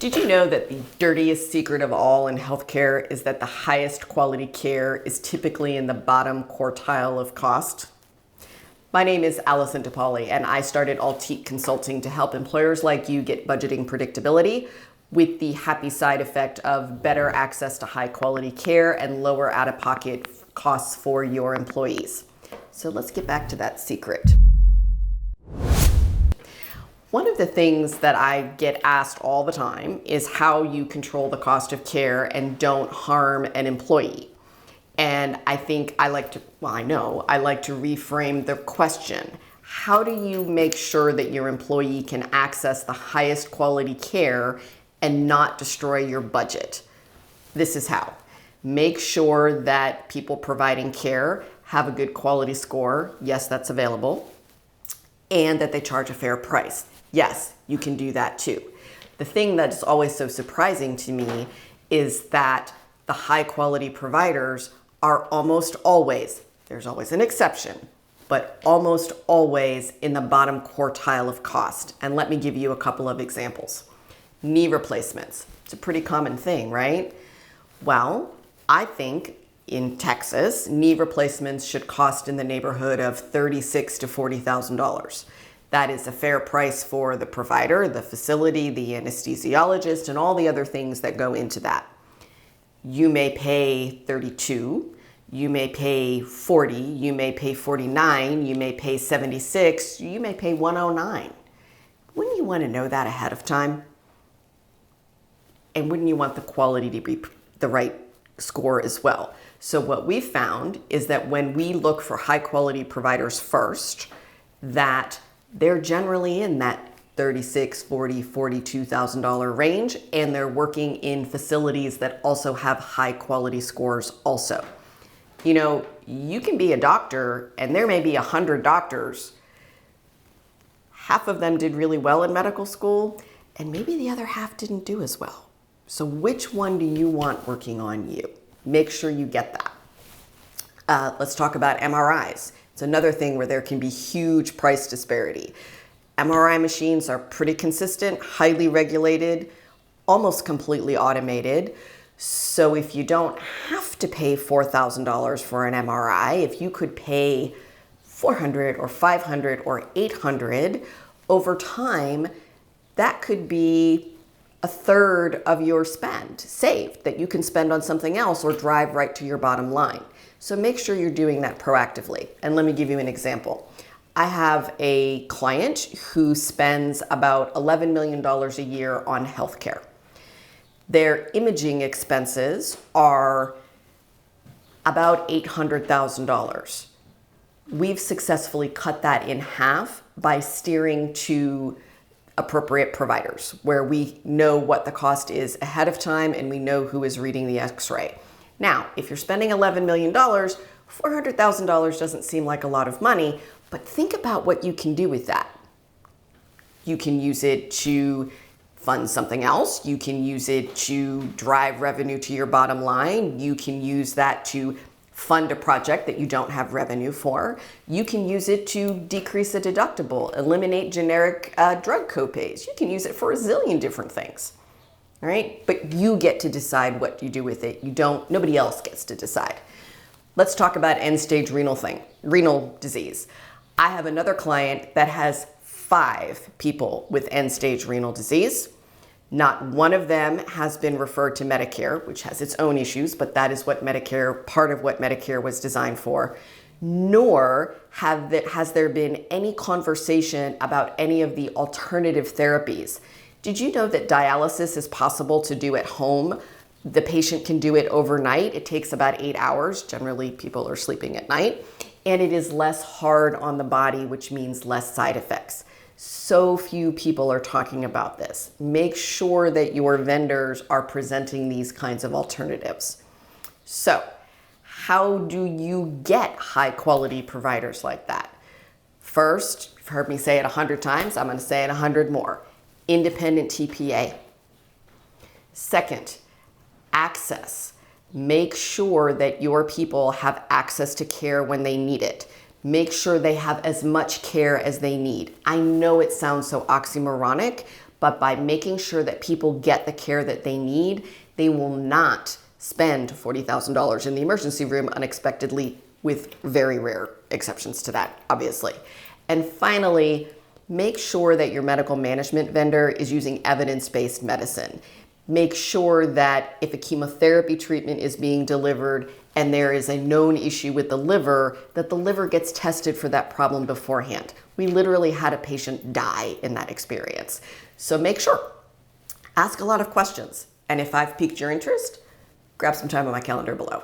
Did you know that the dirtiest secret of all in healthcare is that the highest quality care is typically in the bottom quartile of cost? My name is Allison DePauli, and I started Altiqe Consulting to help employers like you get budgeting predictability with the happy side effect of better access to high quality care and lower out-of-pocket costs for your employees. So let's get back to that secret. One of the things that I get asked all the time is how you control the cost of care and don't harm an employee. And I think I like to reframe the question. How do you make sure that your employee can access the highest quality care and not destroy your budget? This is how. Make sure that people providing care have a good quality score. Yes, that's available. And that they charge a fair price. Yes, you can do that too. The thing that's always so surprising to me is that the high quality providers are almost always, there's always an exception, but almost always in the bottom quartile of cost. And let me give you a couple of examples. Knee replacements. It's a pretty common thing, right? Well, I think in Texas, knee replacements should cost in the neighborhood of $36,000 to $40,000. That is a fair price for the provider, the facility, the anesthesiologist, and all the other things that go into that. You may pay $32, you may pay $40, you may pay $49, you may pay $76, you may pay $109. Wouldn't you want to know that ahead of time? And wouldn't you want the quality to be the right score as well? So what we found is that when we look for high quality providers first, that they're generally in that $36,000, $40,000, $42,000 range, and they're working in facilities that also have high quality scores also. You know, you can be a doctor and there may be 100 doctors. Half of them did really well in medical school and maybe the other half didn't do as well. So which one do you want working on you? Make sure you get that. Let's talk about MRIs. It's another thing where there can be huge price disparity. MRI machines are pretty consistent, highly regulated, almost completely automated. So if you don't have to pay $4,000 for an MRI, if you could pay $400 or $500 or $800 over time, that could be a third of your spend saved that you can spend on something else or drive right to your bottom line. So make sure you're doing that proactively. And let me give you an example. I have a client who spends about $11 million a year on healthcare. Their imaging expenses are about $800,000. We've successfully cut that in half by steering to appropriate providers where we know what the cost is ahead of time and we know who is reading the x-ray. Now, if you're spending $11 million, $400,000 doesn't seem like a lot of money, but think about what you can do with that. You can use it to fund something else. You can use it to drive revenue to your bottom line. You can use that to fund a project that you don't have revenue for. You can use it to decrease a deductible, eliminate generic drug copays. You can use it for a zillion different things. All right, but you get to decide what you do with it. Nobody else gets to decide. Let's talk about end-stage renal disease. I have another client that has 5 people with end-stage renal disease. Not one of them has been referred to Medicare, which has its own issues, but that is what part of what Medicare was designed for. Nor has there been any conversation about any of the alternative therapies. Did you know that dialysis is possible to do at home? The patient can do it overnight. It takes about 8 hours. Generally, people are sleeping at night. And it is less hard on the body, which means less side effects. So few people are talking about this. Make sure that your vendors are presenting these kinds of alternatives. So, how do you get high quality providers like that? First, you've heard me say it 100 times. I'm going to say it 100 more. Independent TPA. Second, access. Make sure that your people have access to care when they need it. Make sure they have as much care as they need. I know it sounds so oxymoronic, but by making sure that people get the care that they need, they will not spend $40,000 in the emergency room unexpectedly, with very rare exceptions to that, obviously. And finally, make sure that your medical management vendor is using evidence-based medicine. Make sure that if a chemotherapy treatment is being delivered and there is a known issue with the liver, that the liver gets tested for that problem beforehand. We literally had a patient die in that experience. So make sure, ask a lot of questions. And if I've piqued your interest, grab some time on my calendar below.